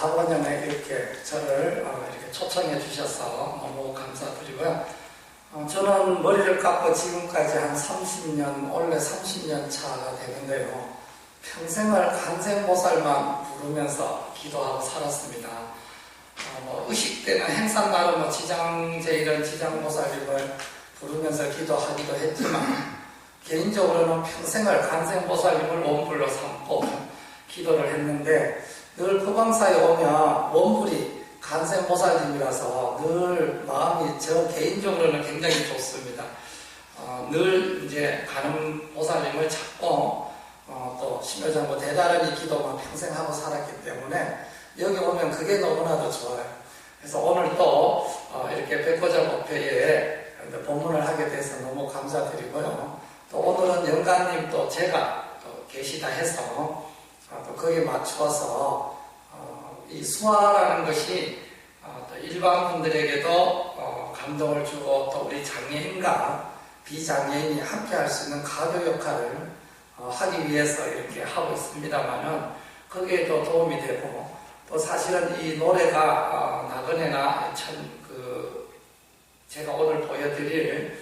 4번년에 이렇게 저를 이렇게 초청해 주셔서 너무 감사드리고요. 저는 머리를 깎고 지금까지 한 30년, 원래 30년 차가 되는데요. 평생을 간생보살만 부르면서 기도하고 살았습니다. 의식 때는 행사 나름 지장제 이런 지장보살님을 부르면서 기도하기도 했지만 개인적으로는 평생을 간생보살님을 원불로 삼고 기도를 했는데 늘 포강사에 오면 원불이 간생보살님이라서 늘 마음이 저 개인적으로는 굉장히 좋습니다. 늘 이제 가는 보살님을 찾고 또 심요정보 대단히 기도만 평생 하고 살았기 때문에 여기 오면 그게 너무나도 좋아요. 그래서 오늘 또 이렇게 백호자 법회에 법문을 하게 돼서 너무 감사드리고요. 또 오늘은 영가님 또 제가 또 계시다 해서 또 거기에 맞추어서 이 수화라는 것이 또 일반 분들에게도 감동을 주고 또 우리 장애인과 비장애인이 함께 할 수 있는 가교 역할을 하기 위해서 이렇게 하고 있습니다만은 거기에도 도움이 되고 또 사실은 이 노래가 나그네나 제가 오늘 보여드릴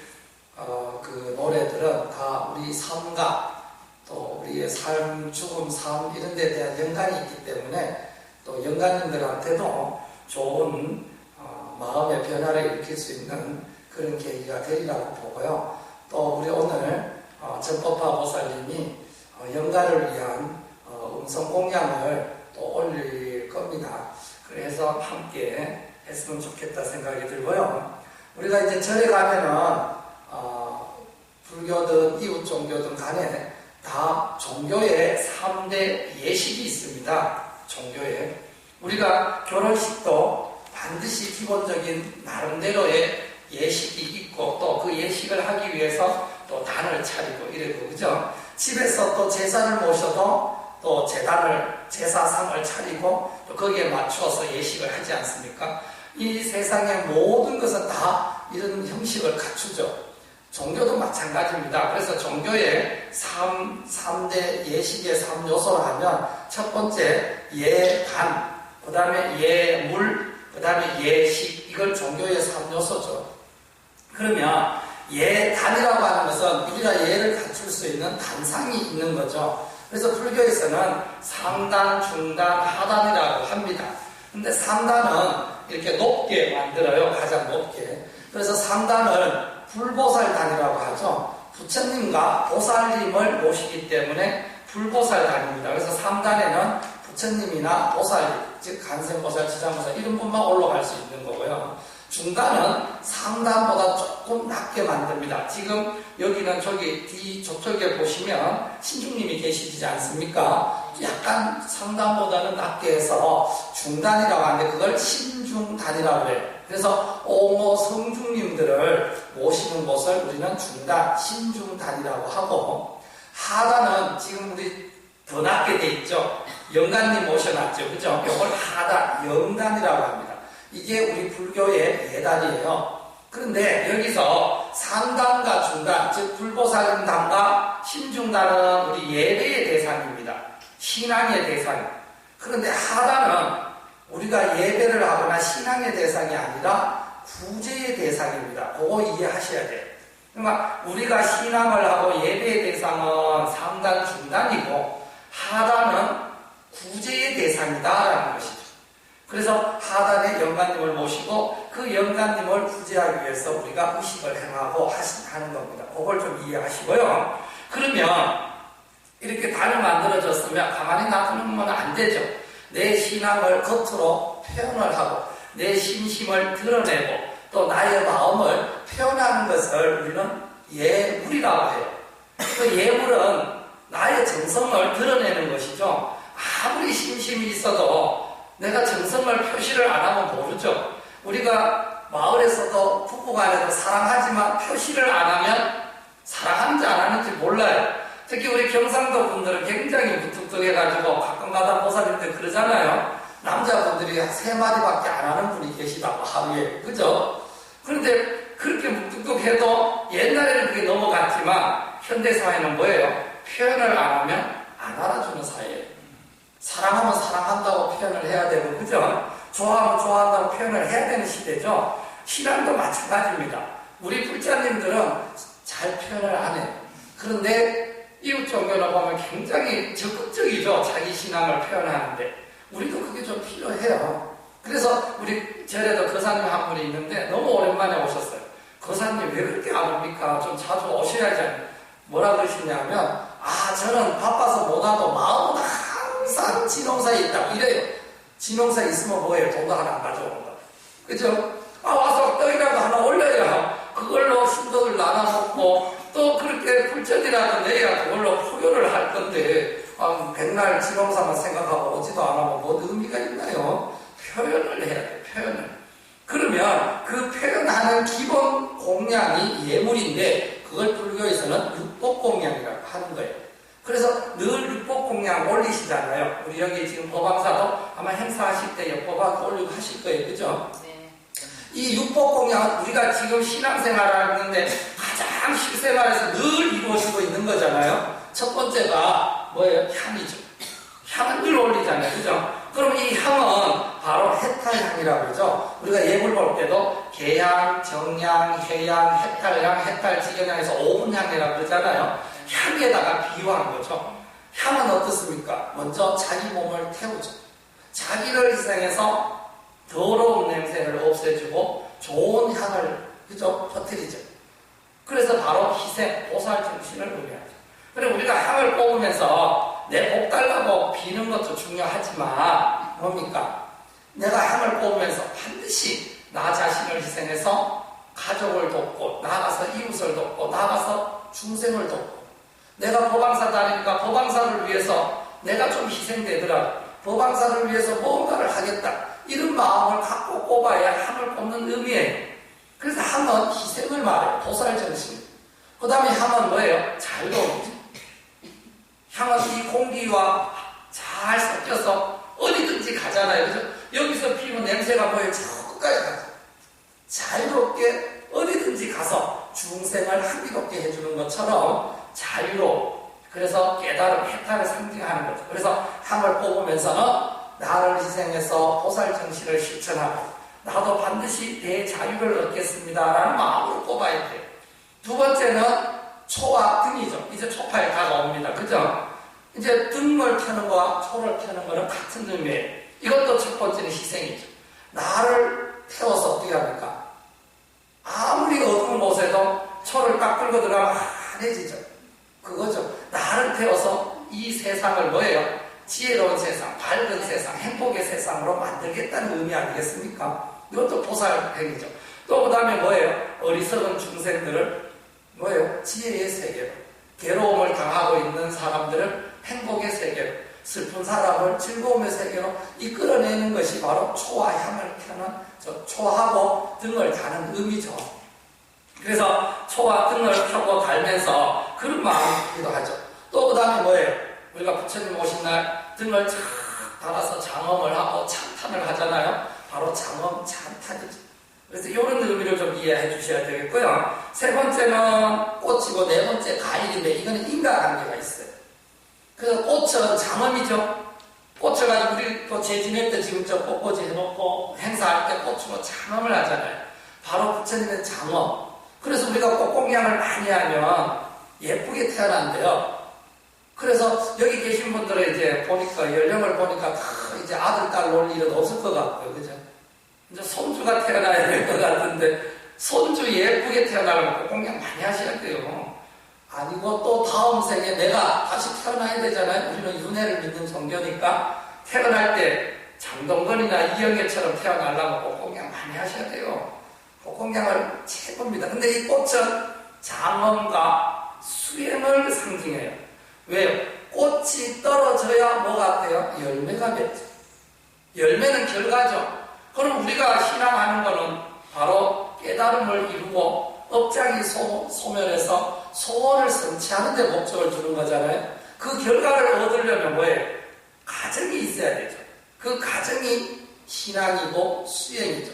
그 노래들은 다 우리 삶과 또 우리의 삶, 죽음, 삶 이런 데 대한 연관이 있기 때문에 또 영가님들한테도 좋은 마음의 변화를 일으킬 수 있는 그런 계기가 되리라고 보고요. 또 우리 오늘 전법화 보살님이 영가를 위한 음성공양을 또 올릴 겁니다. 그래서 함께 했으면 좋겠다 생각이 들고요. 우리가 이제 절에 가면은 불교든 이웃 종교든 간에 다 종교의 3대 예식이 있습니다. 종교에 우리가 결혼식도 반드시 기본적인 나름대로의 예식이 있고 또 그 예식을 하기 위해서 또 단을 차리고 이러고 그죠? 집에서 또 제사를 모셔도 또 제사상을 차리고 또 거기에 맞추어서 예식을 하지 않습니까? 이 세상의 모든 것은 다 이런 형식을 갖추죠. 종교도 마찬가지입니다. 그래서 종교의 3대 예식의 3요소를 하면 첫 번째 예단, 그 다음에 예물, 그 다음에 예식, 이걸 종교의 3요소죠. 그러면 예단이라고 하는 것은 우리가 예를 갖출 수 있는 단상이 있는 거죠. 그래서 불교에서는 상단, 중단, 하단이라고 합니다. 근데 상단은 이렇게 높게 만들어요. 가장 높게. 그래서 상단을 불보살단이라고 하죠. 부처님과 보살님을 모시기 때문에 불보살단입니다. 그래서 3단에는 부처님이나 보살, 즉 간생보살, 지장보살 이런 분만 올라갈 수 있는 거고요. 중단은 상단보다 조금 낮게 만듭니다. 지금 여기는 저쪽에 보시면 신중님이 계시지 않습니까? 약간 상단보다는 낮게 해서 중단이라고 하는데 그걸 신중단이라고 해요. 그래서 옹호 성중님들을 모시는 곳을 우리는 중단, 신중단이라고 하고 하단은 지금 우리 더 낮게 돼 있죠. 영단님 모셔놨죠. 그죠? 이걸 하단, 영단이라고 합니다. 이게 우리 불교의 예단이에요. 그런데 여기서 상단과 중단, 즉 불보살단과 신중단은 우리 예배의 대상입니다. 신앙의 대상. 그런데 하단은 우리가 예배를 하거나 신앙의 대상이 아니라 구제의 대상입니다. 그거 이해하셔야 돼요. 그러니까 우리가 신앙을 하고 예배의 대상은 상단, 중단이고 하단은 구제의 대상이다라는 것이죠. 그래서 하단에 영가님을 모시고 그 영가님을 구제하기 위해서 우리가 의식을 행하고 하는 겁니다. 그걸 좀 이해하시고요. 그러면 이렇게 단을 만들어졌으면 가만히 놔두면 안 되죠. 내 신앙을 겉으로 표현을 하고 내 신심을 드러내고 또 나의 마음을 표현하는 것을 우리는 예물이라고 해요. 그 예물은 나의 정성을 드러내는 것이죠. 아무리 신심이 있어도 내가 정성을 표시를 안 하면 모르죠. 우리가 마을에서도 부부간에도 사랑하지만 표시를 안 하면 사랑하는지 안 하는지 몰라요. 특히 우리 경상도 분들은 굉장히 무뚝뚝해가지고 가끔가다 보살님들 그러잖아요. 남자분들이 3마디밖에 안 하는 분이 계시다고 하루에. 그죠? 그런데 그렇게 무뚝뚝해도 옛날에는 그게 넘어갔지만 현대사회는 뭐예요? 표현을 안 하면 안 알아주는 사회예요. 사랑하면 사랑한다고 표현을 해야 되고, 그죠? 좋아하면 좋아한다고 표현을 해야 되는 시대죠. 신앙도 마찬가지입니다. 우리 불자님들은 잘 표현을 안 해요. 그런데 이웃 종교를 보면 굉장히 적극적이죠. 자기 신앙을 표현하는데. 우리도 그게 좀 필요해요. 그래서 우리 절에도 거사님 한 분이 있는데 너무 오랜만에 오셨어요. 거사님 왜 그렇게 안 옵니까? 좀 자주 오셔야지. 뭐라 그러시냐면, 저는 바빠서 못 와도 마음은 항상 진홍사에 있다고 이래요. 진홍사에 있으면 뭐예요? 돈도 하나 안 가져온다. 그죠? 와서 떡이라도 하나 올려요. 그걸로 신도들 나눠 먹고, 또 그렇게 불전이라도 내야 그걸로 포효를 할 건데, 백날 진홍사만 생각하고 오지도 안 하면 뭐 의미가 있나요? 표현을 해야 돼요, 표현을. 그러면 그 표현하는 기본 공양이 예물인데, 그걸 불교에서는 육법공양이라고 하는 거예요. 그래서 늘 육법공양 올리시잖아요. 우리 여기 지금 법왕사도 아마 행사하실 때 육법왕 올리고 하실 거예요. 그죠? 네. 이 육법공양은 우리가 지금 신앙생활을 하는데 가장 실생활에서 늘 이루어지고 있는 거잖아요. 첫 번째가 뭐예요? 향이죠. 향은 늘 올리잖아요. 그죠? 그럼 이 향은 바로 해탈향이라고 그러죠. 우리가 예물 볼 때도 계향, 정향, 해향, 해탈향, 해탈지견향에서 오분향이라고 그러잖아요. 향에다가 비유한 거죠. 향은 어떻습니까? 먼저 자기 몸을 태우죠. 자기를 희생해서 더러운 냄새를 없애주고 좋은 향을 그죠? 퍼뜨리죠. 그래서 바로 희생, 보살 정신을 의미하죠. 그리고 우리가 향을 뽑으면서 내 복 달라고 비는 것도 중요하지만 뭡니까? 내가 향을 뽑으면서 반드시 나 자신을 희생해서 가족을 돕고 나아가서 이웃을 돕고 나아가서 중생을 돕고 내가 법왕사 다니니까 법왕사를 위해서 내가 좀 희생되더라도 법왕사를 위해서 무언가를 하겠다 이런 마음을 갖고 뽑아야 향을 뽑는 의미예요. 그래서 향은 희생을 말해요. 보살정신. 그 다음에 향은 뭐예요? 자유로움이죠. 향은 이 공기와 잘 섞여서 어디든지 가잖아요. 그죠? 여기서 피우면 냄새가 뭐예요? 저 끝까지 가죠. 자유롭게 어디든지 가서 중생을 향기롭게 해주는 것처럼 자유로 그래서 깨달음, 해탈을 상징하는 거죠. 그래서 향을 뽑으면서는 나를 희생해서 보살정신을 실천하고 나도 반드시 대자유를 얻겠습니다라는 마음으로 뽑아야 돼요. 두 번째는 초와 등이죠. 이제 초파에 다가옵니다. 그죠? 이제 등을 펴는 거와 초를 펴는 거는 같은 의미예요. 이것도 첫 번째는 희생이죠. 나를 태워서 어떻게 합니까? 아무리 어두운 곳에도 초를 딱 끌고 들어가면 환해지죠. 그거죠. 나를 태워서 이 세상을 뭐예요? 지혜로운 세상, 밝은 세상, 행복의 세상으로 만들겠다는 의미 아니겠습니까? 이것도 보살행위죠. 또 그 다음에 뭐예요? 어리석은 중생들을 뭐예요? 지혜의 세계로, 괴로움을 당하고 있는 사람들을 행복의 세계로, 슬픈 사람을 즐거움의 세계로 이끌어내는 것이 바로 초와 향을 켜는 저 초하고 등을 다는 의미죠. 그래서 초와 등을 켜고 달면서 그런 마음이기도 하죠. 또 그 다음에 뭐예요? 우리가 부처님 오신 날 등을 착 달아서 장엄을 하고 찬탄을 하잖아요. 바로 장엄 찬탄이죠. 그래서 이런 의미를 좀 이해해 주셔야 되겠고요. 세 번째는 꽃이고 네 번째 과일인데 이거는 인과관계가 있어요. 그래서 꽃은 장엄이죠. 꽃을 가지고 우리 또 제지낼 때 지금 저 꽃꽂이 해놓고 행사할 때 꽃으로 장엄을 하잖아요. 바로 부처님의 장엄. 그래서 우리가 꽃공양을 많이 하면 예쁘게 태어난대요. 그래서 여기 계신 분들은 이제 보니까 연령을 보니까 다 이제 아들, 딸 놀 일은 없을 것 같고요. 그죠? 이제 손주가 태어나야 될 것 같은데 손주 예쁘게 태어나려면 꽃공양 많이 하셔야 돼요. 아니고 또 다음 생에 내가 다시 태어나야 되잖아요. 우리는 윤회를 믿는 종교니까 태어날 때 장동건이나 이영애처럼 태어나려면 꽃공양 많이 하셔야 돼요. 꽃공양을 최고입니다. 근데 이 꽃은 장엄과 수행을 상징해요. 왜요? 꽃이 떨어져야 뭐가 돼요? 열매가 맺죠. 열매는 결과죠. 그럼 우리가 신앙하는 거는 바로 깨달음을 이루고 업장이 소멸해서 소원을 성취하는 데 목적을 두는 거잖아요. 그 결과를 얻으려면 뭐예요? 과정이 있어야 되죠. 그 과정이 신앙이고 수행이죠.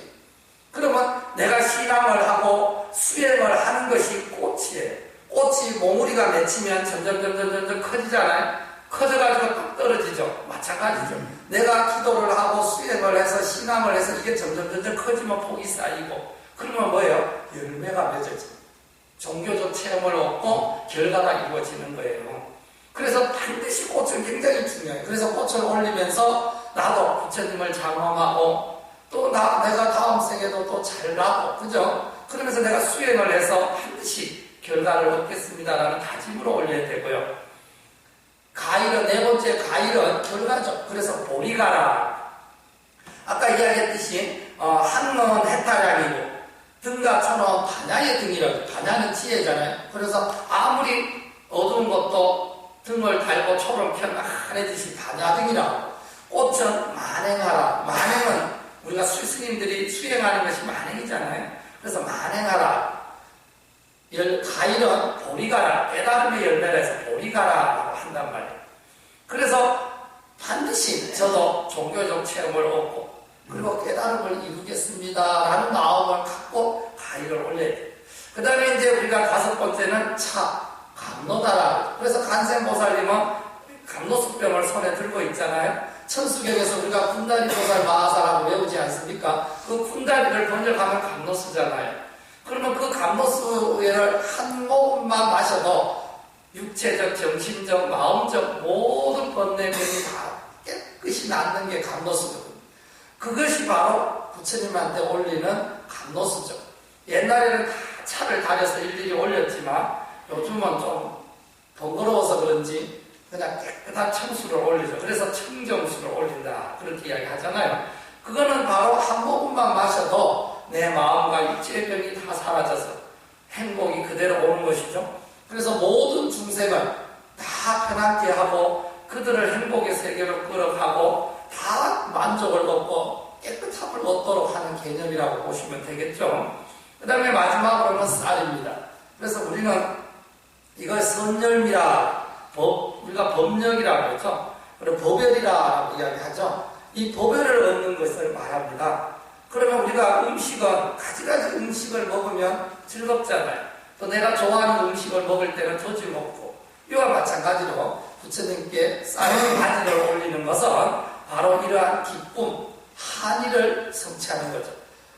그러면 내가 신앙을 하고 수행을 하는 것이 꽃이에요. 꽃이 몽우리가 맺히면 점점 커지잖아요. 커져가지고 딱 떨어지죠. 마찬가지죠. 내가 기도를 하고 수행을 해서 신앙을 해서 이게 점점 커지면 폭이 쌓이고 그러면 뭐예요? 열매가 맺어져. 종교적 체험을 얻고 결과가 이루어지는 거예요. 그래서 반드시 꽃은 굉장히 중요해요. 그래서 꽃을 올리면서 나도 부처님을 장엄하고 또 내가 다음 생에도 또 잘나고 그죠? 그러면서 내가 수행을 해서 반드시 결과를 얻겠습니다라는 다짐으로 올려야 되고요. 가일은 네 번째 가일은 결과죠. 그래서 보리 가라. 아까 이야기했듯이 한눈 해탈량이고 등과 초는 반야의 등이라고. 반야는 지혜잖아요. 그래서 아무리 어두운 것도 등을 달고 초를 펴면 하늘듯이 반야등이라고. 꽃은 만행하라. 만행은 우리가 스님들이 수행하는 것이 만행이잖아요. 그래서 만행하라. 가일은 보리가라. 깨달음의 열매를 해서 보리가라라고 한단 말이에요. 그래서 반드시 저도 종교적 체험을 얻고 그리고 깨달음을 이루겠습니다라는 마음을 갖고 가위를 올려야 돼요. 그 다음에 이제 우리가 다섯 번째는 감로다라. 그래서 간센보살님은 감로수병을 손에 들고 있잖아요. 천수경에서 우리가 군다리보살 마하사라고 외우지 않습니까? 그 군다리를 번역하면 감로수잖아요. 그러면 그 감로수를 한 모금만 마셔도 육체적, 정신적, 마음적 모든 번뇌들이 다 깨끗이 낫는 게 감로수거든요. 그것이 바로 부처님한테 올리는 감로수죠. 옛날에는 다 차를 다려서 일일이 올렸지만 요즘은 좀 번거로워서 그런지 그냥 깨끗한 청수를 올리죠. 그래서 청정수를 올린다. 그렇게 이야기 하잖아요. 그거는 바로 한 모금만 마셔도 내 마음과 육체의 병이 다 사라져서 행복이 그대로 오는 것이죠. 그래서 모든 중생을 다 편안케 하고 그들을 행복의 세계로 끌어가고 다 만족을 얻고 깨끗함을 얻도록 하는 개념이라고 보시면 되겠죠. 그 다음에 마지막으로는 쌀입니다. 그래서 우리는 이걸 선열미라, 우리가 법력이라고 하죠. 그리고 법열이라고 이야기하죠. 이 법열을 얻는 것을 말합니다. 그러면 우리가 음식은 가지가지 음식을 먹으면 즐겁잖아요. 또 내가 좋아하는 음식을 먹을 때는 더 즐겁고 이와 마찬가지로 부처님께 쌀의 바지를 올리는 것은 바로 이러한 기쁨, 한의를 성취하는 거죠.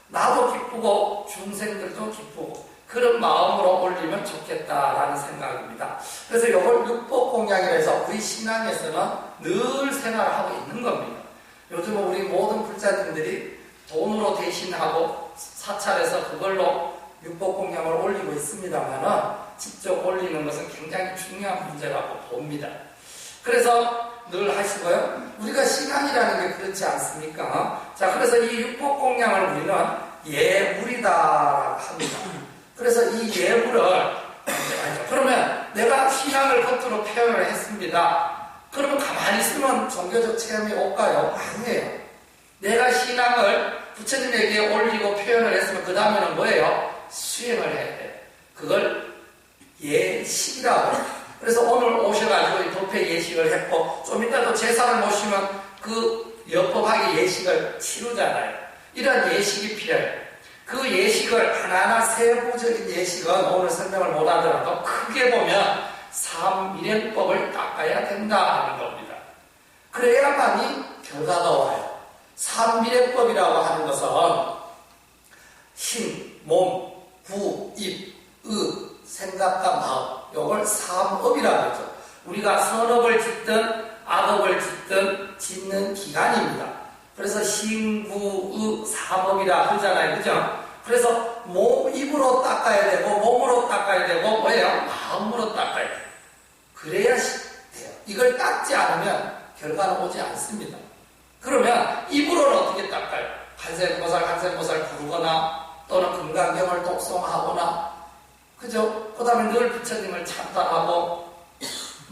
나도 기쁘고 중생들도 기쁘고 그런 마음으로 올리면 좋겠다라는 생각입니다. 그래서 이걸 육법공양이라 해서 우리 신앙에서는 늘 생활하고 있는 겁니다. 요즘은 우리 모든 불자님들이 돈으로 대신하고 사찰에서 그걸로 육법공양을 올리고 있습니다만 직접 올리는 것은 굉장히 중요한 문제라고 봅니다. 그래서 늘 하시고요. 우리가 신앙이라는 게 그렇지 않습니까? 자, 그래서 이 육법공양을 우리는 예물이다라고 합니다. 그래서 이 예물을 그러면 내가 신앙을 겉으로 표현을 했습니다. 그러면 가만히 있으면 종교적 체험이 올까요? 아니에요. 내가 신앙을 부처님에게 올리고 표현을 했으면 그 다음에는 뭐예요? 수행을 해야 돼요. 그걸 예식이라고 해요. 그래서 오늘 오셔가지고 이 법회 예식을 했고 좀 이따도 제사를 모시면 그 여법하게 예식을 치르잖아요. 이런 예식이 필요해요. 그 예식을 하나하나 세부적인 예식은 오늘 설명을 못하더라도 크게 보면 삼일행법을 닦아야 된다는 겁니다. 그래야만이 결과가 와요. 삼일행법이라고 하는 것은 신, 몸, 구, 입, 의, 생각과 마음 이걸 삼업이라고 하죠. 우리가 선업을 짓든 악업을 짓는 기간입니다. 그래서 신구의 삼업이라 하잖아요. 그죠? 그래서 입으로 닦아야 되고 몸으로 닦아야 되고 뭐예요? 마음으로 닦아야 돼요. 그래야 돼요. 이걸 닦지 않으면 결과는 오지 않습니다. 그러면 입으로는 어떻게 닦아요? 간센보살 부르거나 또는 금강경을 독송하거나 그죠? 그 다음에 늘 부처님을 찬탄하고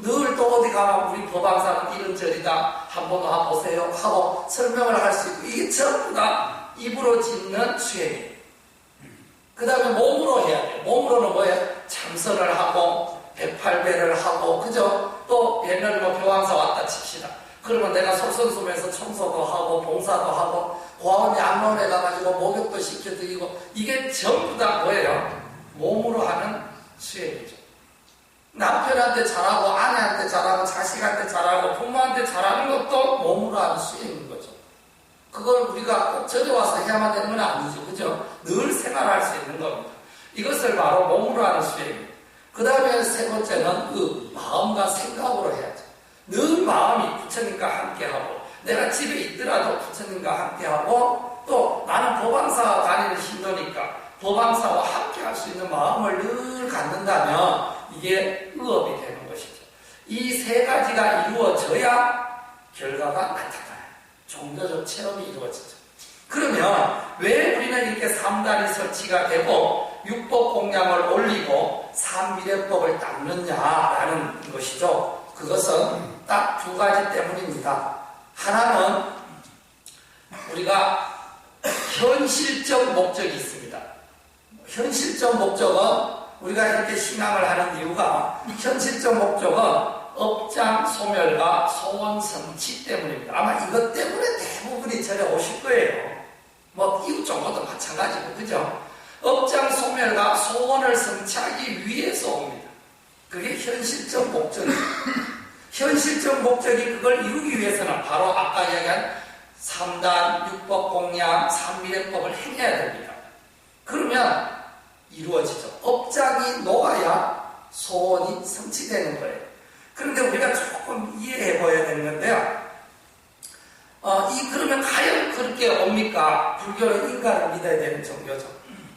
늘 또 어디 가면 우리 법왕사는 이런저리다 한번 와보세요 하고 설명을 할 수 있고 이게 전부 다 입으로 짓는 수행이에요. 그 다음에 몸으로 해야 돼요. 몸으로는 뭐예요? 참선을 하고 108배를 하고 그죠? 또 옛날에 법왕사 왔다 칩시다. 그러면 내가 솔선수면서 청소도 하고 봉사도 하고 고아원 양론에 가가지고 목욕도 시켜드리고 이게 전부 다 뭐예요? 몸으로 하는 수행이죠. 남편한테 잘하고 아내한테 잘하고 자식한테 잘하고 부모한테 잘하는 것도 몸으로 하는 수행인 거죠. 그걸 우리가 꼭 절에 와서 해야만 되는 건 아니죠. 그죠? 늘 생활할 수 있는 겁니다. 이것을 바로 몸으로 하는 수행이에요. 그 다음에 세 번째는 그 마음과 생각으로 해야죠. 늘 마음이 부처님과 함께하고 내가 집에 있더라도 부처님과 함께하고 또 나는 법왕사 다니는 신도니까 법왕사와 함께할 수 있는 마음을 늘 갖는다면 이게 의업이 되는 것이죠. 이 세 가지가 이루어져야 결과가 나타나요. 종교적 체험이 이루어지죠. 그러면 왜 우리는 이렇게 3단이 설치가 되고 육법 공양을 올리고 삼미래법을 닦느냐라는 것이죠. 그것은 딱 두 가지 때문입니다. 하나는 우리가 현실적 목적이 있습니다. 현실적 목적은 우리가 이렇게 신앙을 하는 이유가 현실적 목적은 업장 소멸과 소원 성취 때문입니다. 아마 이것 때문에 대부분이 절에 오실 거예요. 뭐 이웃 정도도 마찬가지고 그죠? 업장 소멸과 소원을 성취하기 위해서 옵니다. 그게 현실적 목적입니다. 현실적 목적이 그걸 이루기 위해서는 바로 아까 이야기한 3단, 육법 공양, 삼미래법을 행해야 됩니다. 그러면 이루어지죠. 업장이 녹아야 소원이 성취되는 거예요. 그런데 우리가 조금 이해해 보아야 되는 건데요. 그러면 과연 그렇게 옵니까? 불교는 인간을 믿어야 되는 종교죠.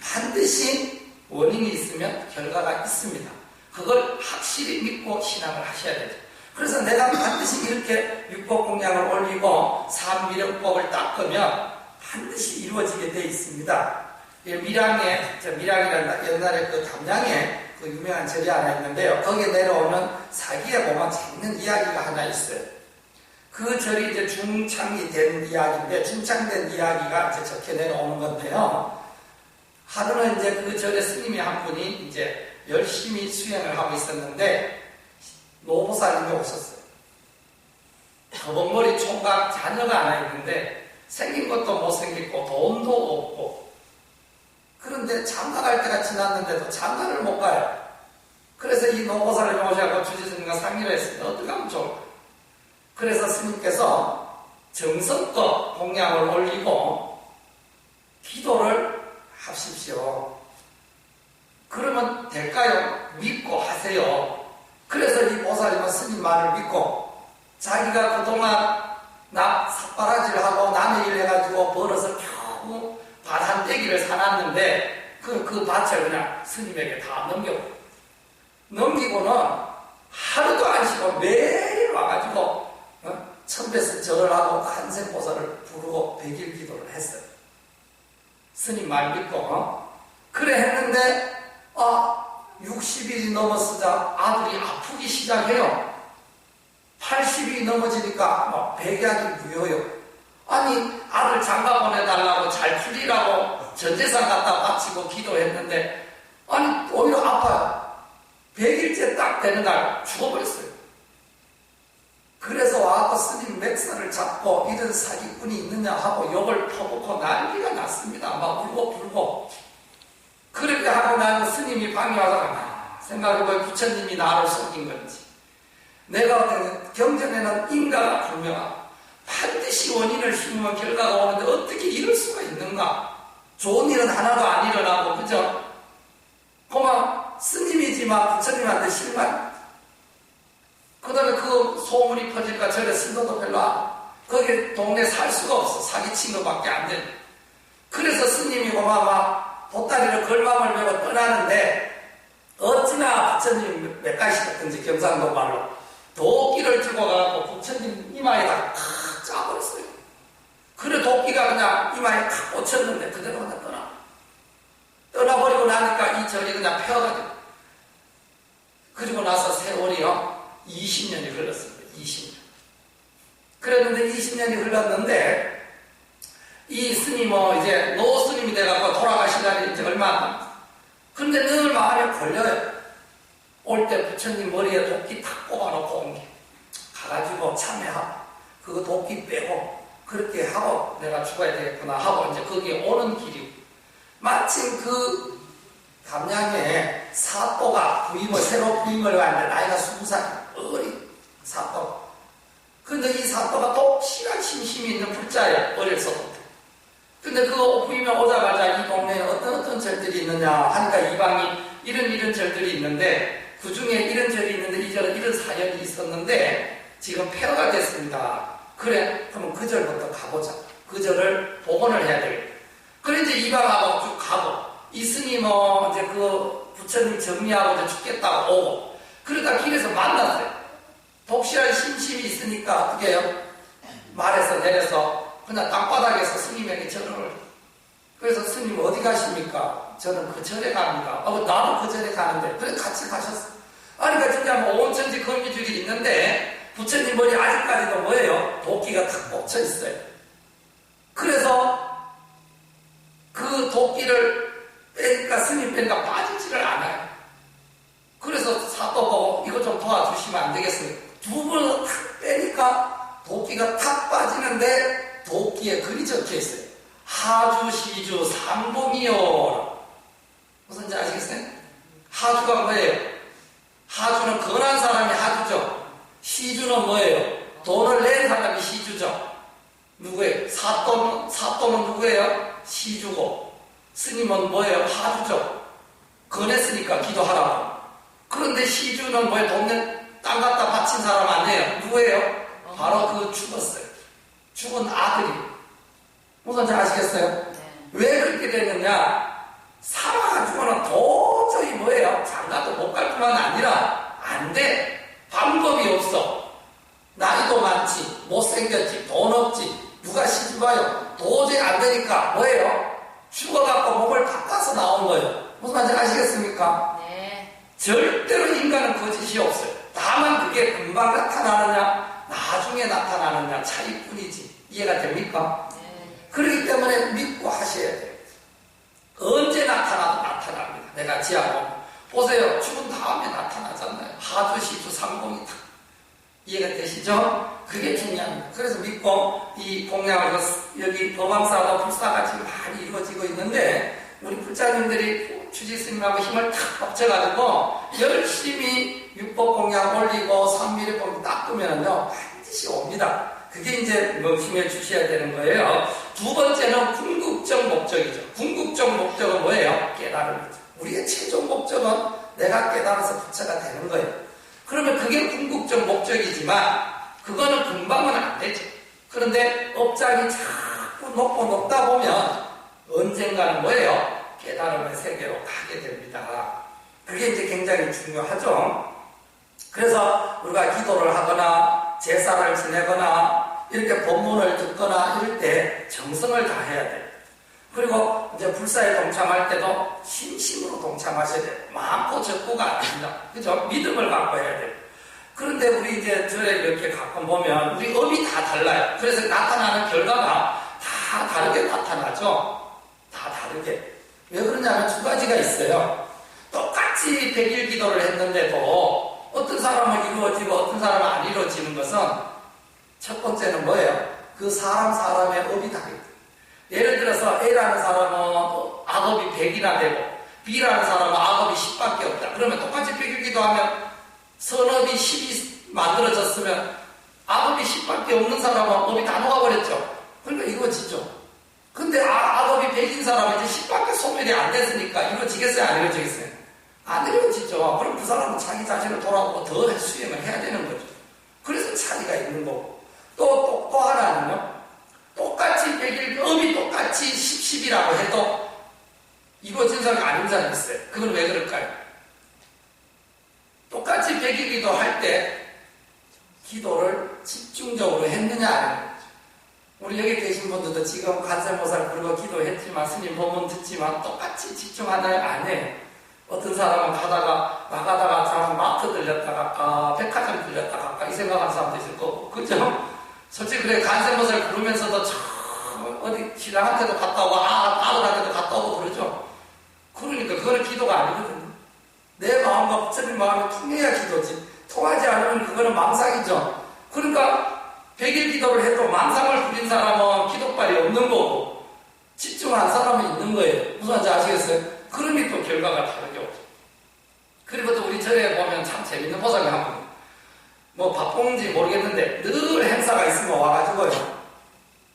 반드시 원인이 있으면 결과가 있습니다. 그걸 확실히 믿고 신앙을 하셔야 되죠. 그래서 내가 반드시 이렇게 육법공양을 올리고 삼미력법을 닦으면 반드시 이루어지게 되어 있습니다. 밀양이라는 옛날에 그 담양에 그 유명한 절이 하나 있는데요. 거기에 내려오는 사기에 보면 재밌는 이야기가 하나 있어요. 그 절이 이제 중창이 된 이야기인데, 중창된 이야기가 이제 적혀 내려오는 건데요. 하루는 이제 그 절의 스님이 한 분이 이제 열심히 수행을 하고 있었는데, 노보살님이 오셨어요. 거벅머리 총각 자녀가 하나 있는데, 생긴 것도 못생겼고, 돈도 없고, 그런데 장가갈 때가 지났는데도 장가를 못 가요. 그래서 이 노보살을 오셔서 주지스님과 상의를 했습니다. 어떻게 하면 좋을까? 그래서 스님께서 정성껏 공양을 올리고 기도를 하십시오. 그러면 될까요? 믿고 하세요. 그래서 이 보살님은 스님 말을 믿고 자기가 그동안 삿바라지를 하고 남의 일 해가지고 벌어서 겨우 밭 한 떼기를 사놨는데 그 밭을 그냥 스님에게 다 넘기고는 하루도 안 쉬고 매일 와가지고 천배스 절을 하고 한생보살을 부르고 100일 기도를 했어요. 스님 말 믿고 그래 했는데 60일이 넘었으자 아들이 아프기 시작해요. 80일이 넘어지니까 백약이 무효요. 아니 아들 장가 보내달라고 잘 풀리라고 전재산 갖다 바치고 기도했는데 아니 오히려 아파요. 100일째 딱 되는 날 죽어버렸어요. 그래서 와서 스님 맥살을 잡고 이런 사기꾼이 있느냐 하고 욕을 퍼붓고 난리가 났습니다. 막 울고 불고. 그렇게 하고 나면 스님이 방에 와서 생각해보면 부처님이 나를 속인 건지 내가 경전에는 인과가 분명하고 반드시 원인을 심으면 결과가 오는데 어떻게 이럴 수가 있는가? 좋은 일은 하나도 안 일어나고 그죠? 그만 스님이지만 부처님한테 실망. 그 다음에 그 소문이 퍼질까 절에 신도도 별로 안 거기 동네 살 수가 없어. 사기친 것밖에 안 돼. 그래서 스님이 고마워 보따리를 걸망을 메고 떠나는데 어찌나 부처님 몇 가시든지 경상도 말로 도끼를 들고 가고 부처님 이마에다 탁 짜버렸어요. 그래 도끼가 그냥 이마에 탁 꽂혔는데 그대로 그냥 떠나버리고 나니까 이 절이 그냥 펴가지고 그리고 나서 세월이요 20년이 흘렀습니다. 20년. 그랬는데 20년이 흘렀는데 이 스님은 이제 노 스님이 돼갖고 돌아가신 날이 이제 얼마 안 남았어요. 그런데 늘 마음에 걸려요. 올 때 부처님 머리에 도끼 탁 꼽아놓고 온 게 가가지고 참회하고 그거 도끼 빼고 그렇게 하고 내가 죽어야 되겠구나 하고 이제 거기에 오는 길이고 마침 그 담양에 사또가 새로 부임을 하는데 나이가 20살 어린 사또. 근데 이 사또가 독실한 심심이 있는 불자예요. 어려서부터. 근데 그 부임에 오자마자 이 동네에 어떤 절들이 있느냐 하니까 이방이 이런 절들이 있는데 그 중에 이런 절이 있는데 이 절은 이런 사연이 있었는데 지금 폐허가 됐습니다. 그래, 그러면 그 절부터 가보자. 그 절을 복원을 해야 되겠다. 그래 이제 이방하고 쭉 가고 이 스님은 이제 그 부처님 정리하고 이제 죽겠다고 오고 그러다 길에서 만났어요. 독실한 심심이 있으니까 어떻게 해요? 말에서 내려서 그냥 땅바닥에서 스님에게 절을. 그래서 스님 어디 가십니까? 저는 그 절에 갑니다. 나도 그 절에 가는데. 그래 같이 가셨어. 아니 그러니까 진짜 뭐 온천지 거미줄이 있는데 부처님 머리 아직까지도 뭐예요? 도끼가 탁 꽂혀 있어요. 그래서 그 도끼를 빼니까 스님 빼니까 빠지지를 않아요. 그래서 사또 보고 이거 좀 도와주시면 안 되겠습니까? 두 번을 탁 빼니까 도끼가 탁 빠지는데 도끼에 글이 적혀 있어요. 하주, 시주, 삼봉이요. 무슨지 아시겠어요? 하주가 뭐예요? 하주는 건한 사람이 하주죠. 시주는 뭐예요? 돈을 낸 사람이 시주죠. 누구예요? 사또는 누구예요? 시주고. 스님은 뭐예요? 하주죠. 건했으니까 기도하라고. 그런데 시주는 뭐예요? 땅 갖다 바친 사람 아니에요. 누구예요? 바로 그 죽었어요. 죽은 아들이. 무슨지 아시겠어요? 네. 왜 그렇게 되느냐? 살아가지고는 도저히 뭐예요? 장가도 못 갈 뿐만 아니라 안 돼. 방법이 없어. 나이도 많지, 못생겼지, 돈 없지, 누가 시집와요? 도저히 안 되니까 뭐예요? 죽어갖고 몸을 바꿔서 나온 거예요. 무슨 말인지 아시겠습니까? 네. 절대로 인간은 거짓이 없어요. 다만 그게 금방 나타나느냐, 나중에 나타나느냐 차이뿐이지. 이해가 됩니까? 네. 그렇기 때문에 믿고 하셔야 돼요. 언제 나타나도 나타납니다. 내가 지하고 보세요. 죽은 다음에 나타나잖아요. 하주, 시주, 삼공이 다. 이해가 되시죠? 그게 중요합니다. 그래서 믿고 이 공양을 여기 범왕사도 불사가 지금 많이 이루어지고 있는데 우리 불자님들이 주지스님하고 힘을 탁 합쳐가지고 열심히 육법 공양 올리고 삼미리법 닦으면요 반드시 옵니다. 그게 이제 명심해 주셔야 되는 거예요. 두 번째는 궁극적 목적이죠. 궁극적 목적은 뭐예요? 깨달음이죠. 우리의 최종 목적은 내가 깨달아서 부처가 되는 거예요. 그러면 그게 궁극적 목적이지만 그거는 금방은 안 되죠. 그런데 업장이 자꾸 높다 보면 언젠가는 뭐예요? 깨달음의 세계로 가게 됩니다. 그게 이제 굉장히 중요하죠. 그래서 우리가 기도를 하거나 제사를 지내거나 이렇게 법문을 듣거나 이럴 때 정성을 다해야 돼요. 그리고 이제 불사에 동참할 때도 신심으로 동참하셔야 돼요. 많고 적고가 아닙니다. 그죠? 믿음을 갖고 해야 돼요. 그런데 우리 이제 절에 이렇게 가끔 보면 우리 업이 다 달라요. 그래서 나타나는 결과가 다 다르게 나타나죠. 다 다르게. 왜 그러냐면 두 가지가 있어요. 똑같이 100일 기도를 했는데도 어떤 사람은 이루어지고 어떤 사람은 안 이루어지는 것은 첫 번째는 뭐예요? 그 사람의 업이 다르다. 예를 들어서 A라는 사람은 악업이 100이나 되고 B라는 사람은 악업이 10밖에 없다. 그러면 똑같이 100일 기도하면 선업이 10이 만들어졌으면 악업이 10밖에 없는 사람은 업이 다 녹아버렸죠. 그러니까 이루어지죠. 근데 악업이 100인 사람은 이제 10밖에 소멸이 안 됐으니까 이루어지겠어요? 안 이루어지겠어요? 안 이루어지죠. 그럼 그 사람은 자기 자신을 돌아보고 더 수행을 해야 되는 거죠. 그래서 차이가 있는 거고. 또 하나는요. 똑같이 100일, 업이 똑같이 10이라고 해도 이루어진 사람이 아닌 사람이 있어요. 그건 왜 그럴까요? 똑같이 100일 기도할 때 기도를 집중적으로 했느냐 안 했느냐. 우리 여기 계신 분들도 지금 관세모사를 부르고 기도했지만 스님 법문 듣지만 똑같이 집중하나요? 안 해요. 어떤 사람은 나가다가 참 마트 들렸다가 백화점 들렸다가 이 생각하는 사람도 있을 거고 그죠? 솔직히 그래 관세모사를 부르면서도 어디 신랑한테도 갔다 오고 아들한테도 갔다 오고 그러죠. 그러니까 그거는 기도가 아니거든요. 내 마음과 부처님 마음이 통해야 기도지. 통하지 않으면 그거는 망상이죠. 그러니까 100일 기도를 해도 망상을 부린 사람은 기도빨이 없는 거고 집중한 사람은 있는 거예요. 무슨 말인지 아시겠어요? 그러니 또 결과가 다르게 오죠. 그리고 또 우리 절에 보면 참 재밌는 보살이 한 분, 뭐 바쁜지 모르겠는데 늘 행사가 있으면 와가지고요.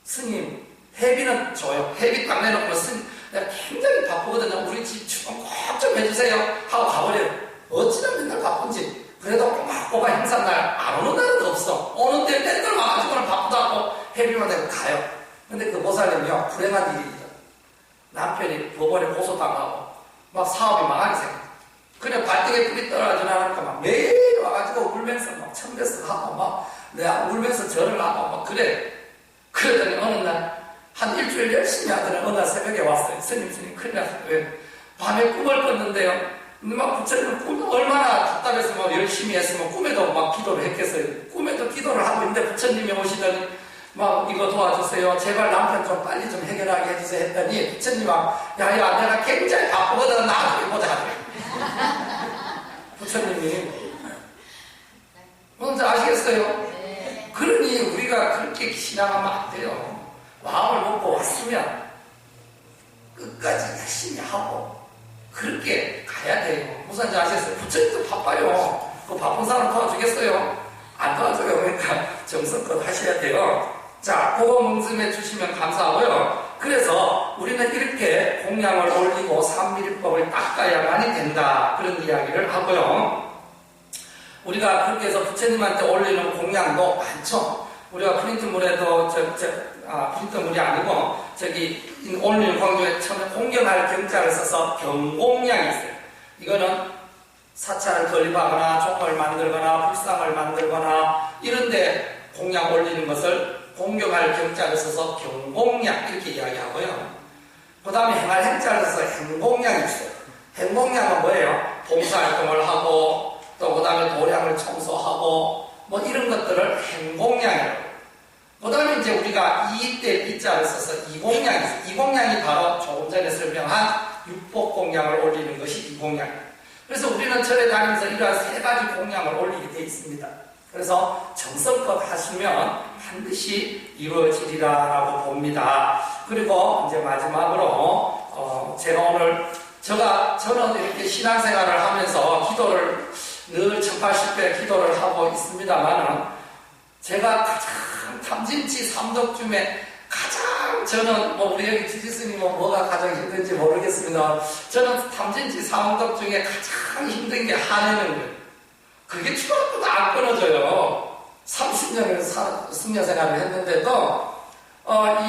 스님, 회비는 줘요. 회비 딱 내놓고 스님, 내가 굉장히 바쁘거든요. 우리 집 주방 꼭 좀 해주세요. 하고 가버려요. 어찌나 맨날 바쁜지. 그래도 꼬박꼬박 행사날 안 오는 날은 없어. 오는데 맨날 와가지고는 바쁘다고 회비만 내고 가요. 근데 그 보살님이요, 불행한 일이죠. 남편이 법원에 고소당하고 막 사업이 망하게 생겨. 그냥 발등에 불이 떨어지나 하니까 막 매일 와가지고 울면서 막 청대석하고 막 내가 울면서 절을 하고 막 그래. 그러더니 어느 날 한 일주일 열심히 하더니 어느 날 새벽에 왔어요. 스님 큰일 났어요. 왜? 밤에 꿈을 꿨는데요. 막 부처님 꿈 얼마나 답답해서 막 열심히 했으면 꿈에도 막 기도를 했겠어요. 꿈에도 기도를 하고 있는데 부처님이 오시더니 막 이거 도와주세요. 제발 남편 좀 빨리 좀 해결하게 해주세요 했더니 부처님이 야야 내가 굉장히 바쁘거든 나한테 보자. 부처님이 뭔지 아시겠어요? 그러니 우리가 그렇게 신앙하면 안 돼요. 마음을 먹고 왔으면 끝까지 열심히 하고 그렇게 가야 돼요. 무슨 지 아시겠어요? 부처님도 바빠요. 그 바쁜 사람 도와주겠어요? 안 도와줘요. 그러니까 정성껏 하셔야 돼요. 자, 그거 뭉쯤해 주시면 감사하고요. 그래서 우리는 이렇게 공양을 올리고 삼밀법을 닦아야만이 된다. 그런 이야기를 하고요. 우리가 그렇게 해서 부처님한테 올리는 공양도 많죠. 우리가 프린트물에도 프린트물이 아니고 저기 올리는 광주에 처음에 공경할 경자를 써서 경공양이 있어요. 이거는 사찰을 건립하거나 종을 만들거나 불상을 만들거나 이런데 공양 올리는 것을 공경할 경자를 써서 경공양 이렇게 이야기하고요. 그 다음에 행할 행자를 써서 행공양이 있어요. 행공양은 뭐예요? 봉사활동을 하고 또 그 다음에 도량을 청소하고 뭐 이런 것들을 행공양이라고. 그 다음에 이제 우리가 이때 이자를 써서 이공양이 있어요. 이공양이 바로 조금 전에 설명한 육복공양을 올리는 것이 이공양이에요. 그래서 우리는 절에 다니면서 이러한 세 가지 공양을 올리게 되어 있습니다. 그래서 정성껏 하시면 반드시 이루어지리라라고 봅니다. 그리고 이제 마지막으로 제가 오늘 저는 이렇게 신앙생활을 하면서 기도를 늘 1080배 기도를 하고 있습니다만은 제가 가장 탐진치 삼독 중에 가장 저는 뭐 우리 여기 지지스님 뭐가 가장 힘든지 모르겠습니다. 저는 탐진치 삼독 중에 가장 힘든 게 화내는 거예요. 그게 초등학교도 안 끊어져요. 30년을 승려 생활을 했는데도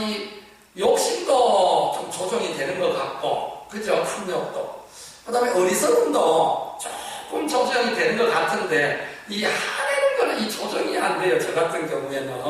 이 욕심도 좀 조정이 되는 것 같고, 그죠? 탐욕도. 그 다음에 어리석음도 조금 조정이 되는 것 같은데 이 화내는 거는 이 조정이 안 돼요. 저 같은 경우에는.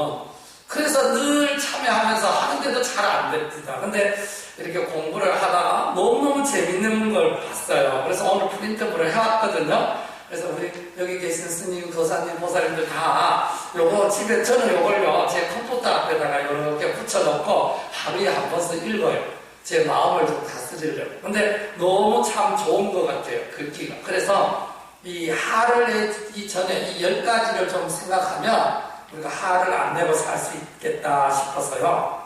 그래서 늘 참여하면서 하는데도 잘 안 됩니다. 근데 이렇게 공부를 하다가 너무너무 재밌는 걸 봤어요. 그래서 오늘 프린트물을 해왔거든요. 그래서 우리 여기 계신 스님, 도사님, 보살님들 다 요거 집에 저는 요걸요 제 컴퓨터 앞에다가 이렇게 붙여놓고 하루에 한 번씩 읽어요. 제 마음을 좀 다스리려고. 근데 너무 참 좋은 것 같아요. 글귀가. 그래서 이 화를 내기 전에 이 10가지를 좀 생각하면 우리가 화를 안 내고 살 수 있겠다 싶어서요.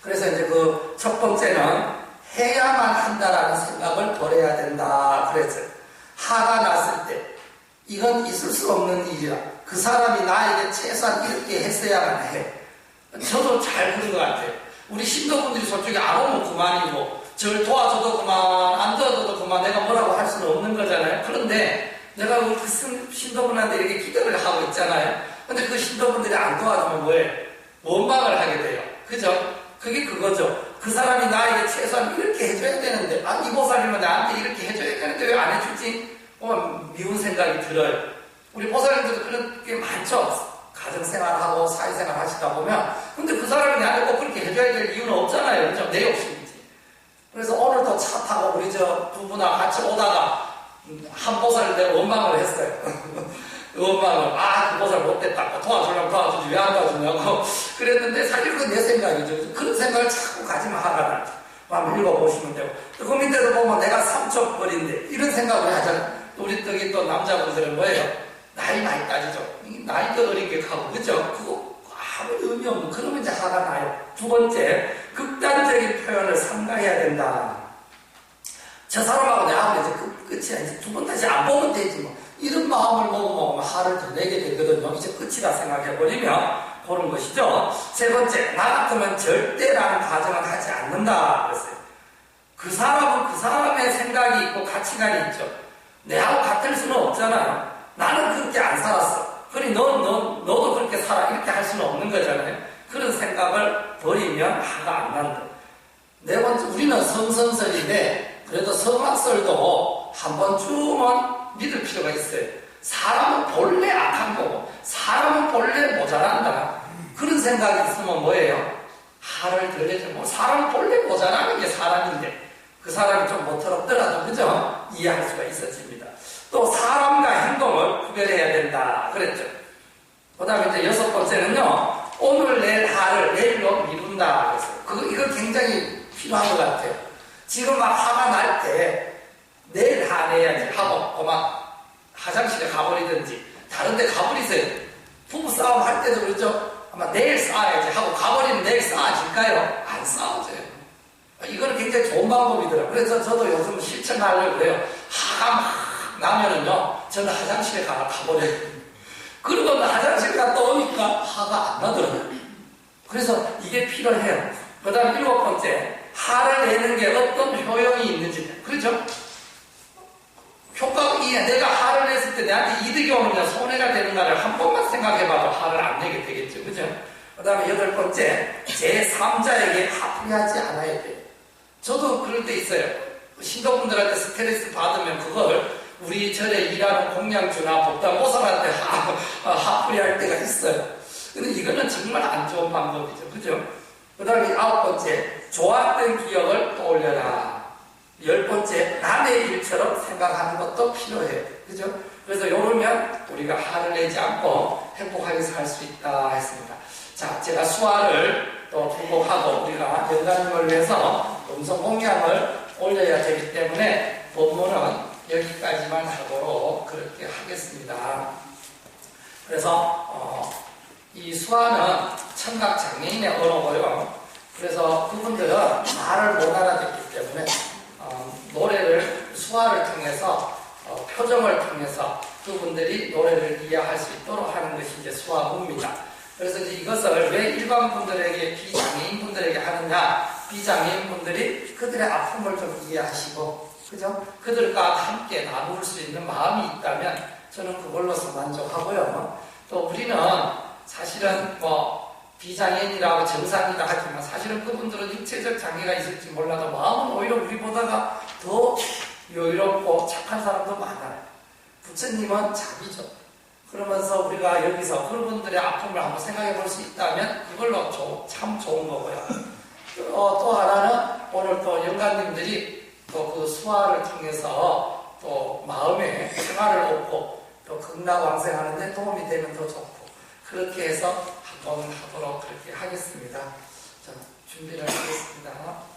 그래서 이제 그 첫 번째는 해야만 한다라는 생각을 버려야 된다. 그랬어요. 화가 났을 때 이건 있을 수 없는 일이라 그 사람이 나에게 최소한 이렇게 했어야만 해. 저도 잘 그런 것 같아요. 우리 신도분들이 솔직히 안 오면 그만이고 저를 도와줘도 그만 안 도와줘도 그만 내가 뭐라고 할 수는 없는 거잖아요. 그런데 내가 그 신도분한테 이렇게 기도를 하고 있잖아요. 근데 그 신도분들이 안 도와주면 뭐예요? 원망을 하게 돼요. 그죠? 그게 그거죠. 그 사람이 나에게 최소한 이렇게 해줘야 되는데 이 보살님은 나한테 이렇게 해줘야 되는데 왜 안 해주지? 미운 생각이 들어요. 우리 보살님들도 그런 게 많죠. 가정생활하고 사회생활 하시다 보면 근데 그 사람이 나한테 꼭 그렇게 해줘야 될 이유는 없잖아요. 그죠? 내 욕심이지. 그래서 오늘도 차 타고 우리 저 부부랑 같이 오다가 한 보살을 내가 원망을 했어요. 원망을 그 보살 못됐다. 도와주려면 도와주지 왜 안 도와주냐고 그랬는데 사실 그건 내 생각이죠. 그런 생각을 자꾸 가지면 화가 나죠. 한번 읽어보시면 되고 그 밑에도 보면 내가 삼척벌인데 이런 생각을 하잖아요. 우리 떡이 또 남자분들은 뭐예요? 나이 많이 따지죠. 나이도 어리게 가고 그죠? 그거 아무 의미 없는 그러면 이제 화가 나요. 두 번째 극단적인 표현을 삼가해야 된다. 저 사람하고 내하고 이제 끝이야. 이제 두 번 다시 안 보면 되지 뭐. 이런 마음을 먹으면 화를 더 내게 되거든요. 이제 끝이다 생각해버리면 그런 것이죠. 세 번째, 나 같으면 절대라는 가정을 하지 않는다 그랬어요. 그 사람은 그 사람의 생각이 있고 가치관이 있죠. 내하고 같을 수는 없잖아요. 나는 그렇게 안 살았어. 그러니 너도 그렇게 살아. 이렇게 할 수는 없는 거잖아요. 그런 생각을 버리면 화가 안 난다. 네 번째, 우리는 성선설인데 그래도 성악설도 한 번쯤은 믿을 필요가 있어요. 사람은 본래 악한 거고 사람은 본래 모자란다. 그런 생각이 있으면 뭐예요? 화를 덜 내죠. 뭐 사람은 본래 모자라는 게 사람인데 그 사람이 좀 못들었더라도 그죠? 이해할 수가 있어집니다. 또 사람과 행동을 구별해야 된다 그랬죠. 그 다음에 이제 여섯 번째는요, 오늘 내일 화를 내일로 미룬다 그랬어요. 이거 굉장히 필요한 것 같아요. 지금 막 화가 날 때 내일 화내야지 하고 막 화장실에 가버리든지 다른 데 가버리세요. 부부싸움 할 때도 그렇죠. 아마 내일 싸워야지 하고 가버리면 내일 싸워질까요? 안 싸워져요. 이거는 굉장히 좋은 방법이더라고요. 그래서 저도 요즘 실천하려고 그래요. 화가 막 나면은요, 저는 화장실에 가버려요. 그리고 화장실 갔다 오니까 화가 안 나더라고요. 그래서 이게 필요해요. 그 다음 일곱 번째, 화를 내는 게 어떤 효용이 있는지. 그렇죠? 내가 화를 냈을 때 내한테 이득이 오느냐 손해가 되는가를 한 번만 생각해봐도 화를 안 내게 되겠죠. 그죠? 그 다음에 여덟 번째, 제3자에게 화풀이하지 않아야 돼요. 저도 그럴 때 있어요. 신도분들한테 스트레스 받으면 그걸 우리 절에 일하는 공양주나 복당보살한테 화풀이할 때가 있어요. 근데 이거는 정말 안 좋은 방법이죠. 그죠? 그 다음에 아홉 번째, 좋았던 기억을 떠올려라. 열 번째, 남의 일처럼 생각하는 것도 필요해요. 그죠? 그래서 이러면 우리가 화를 내지 않고 행복하게 살 수 있다 했습니다. 자, 제가 수화를 또 불곡하고 우리가 영가님을 위해서 음성 공양을 올려야 되기 때문에 본문은 여기까지만 하도록 그렇게 하겠습니다. 그래서 이 수화는 청각 장애인의 언어고요. 그래서 그분들은 말을 못 알아듣기 때문에 노래를 수화를 통해서 표정을 통해서 그분들이 노래를 이해할 수 있도록 하는 것이 이제 수화입니다. 그래서 이제 이것을 왜 일반 분들에게 비장애인 분들에게 하느냐? 비장애인 분들이 그들의 아픔을 좀 이해하시고, 그죠? 그들과 함께 나눌 수 있는 마음이 있다면 저는 그걸로서 만족하고요. 또 우리는 사실은 비장애인이라고 정상이다 하지만 사실은 그분들은 육체적 장애가 있을지 몰라도 마음은 오히려 우리보다가 더 여유롭고 착한 사람도 많아요. 부처님은 자비죠. 그러면서 우리가 여기서 그분들의 아픔을 한번 생각해 볼 수 있다면 그걸로 참 좋은 거고요. 또 하나는 오늘 또 영가님들이 또 그 수화를 통해서 또 마음의 평화를 얻고 또 극락왕생하는데 도움이 되면 더 좋고 그렇게 해서 한번 하도록 그렇게 하겠습니다. 자, 준비를 하겠습니다.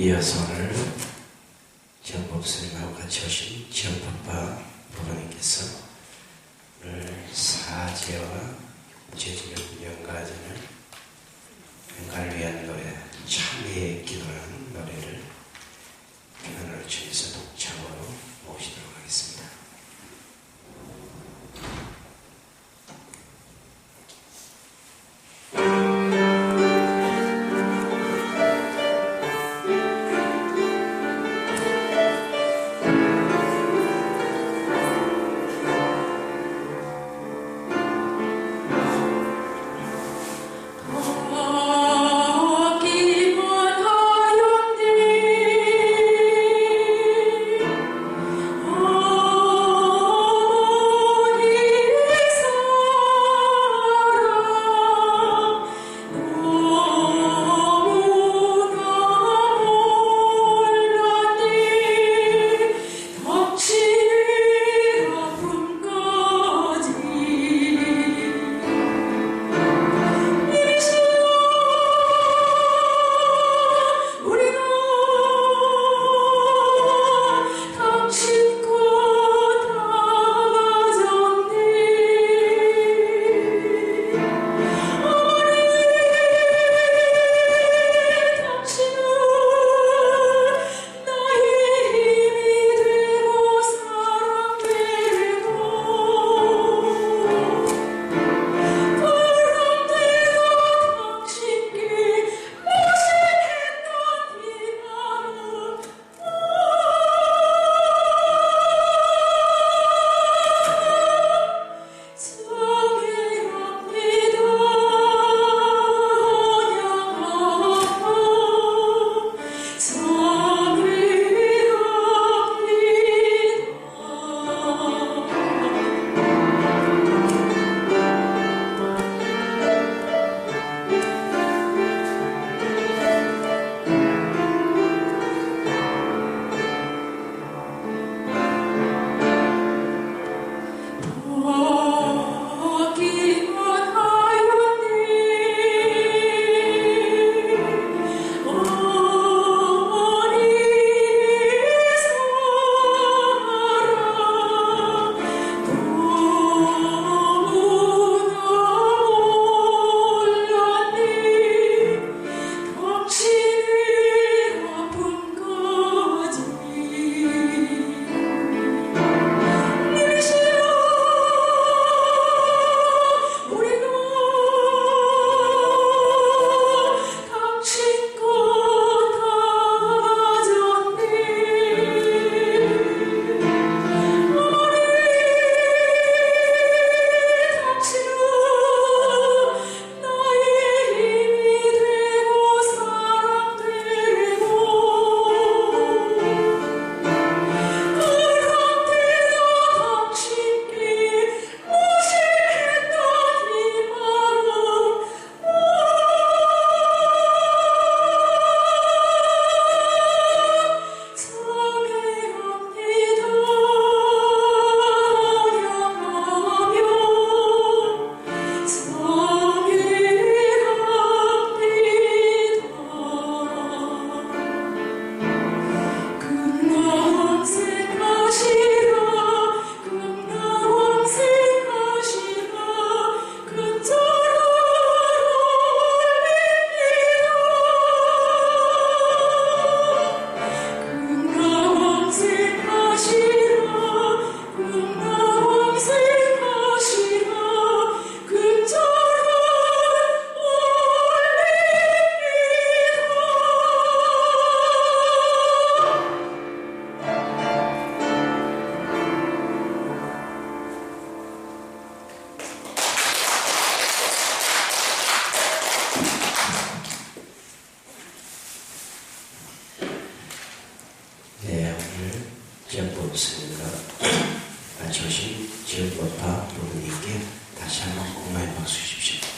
이어서 오늘 정법스님하고 같이 오신 정법파 부모님께서 오늘 사제와 제주력 명가전을 명가를 위한 노래 참회의 기도라는 노래를 편안을 주면서 독창으로 모시도록 하겠습니다. 기본하였네 지역법 스님과 같이 오신 지역법파 부모님께 다시 한번 고마운 박수 주십시오.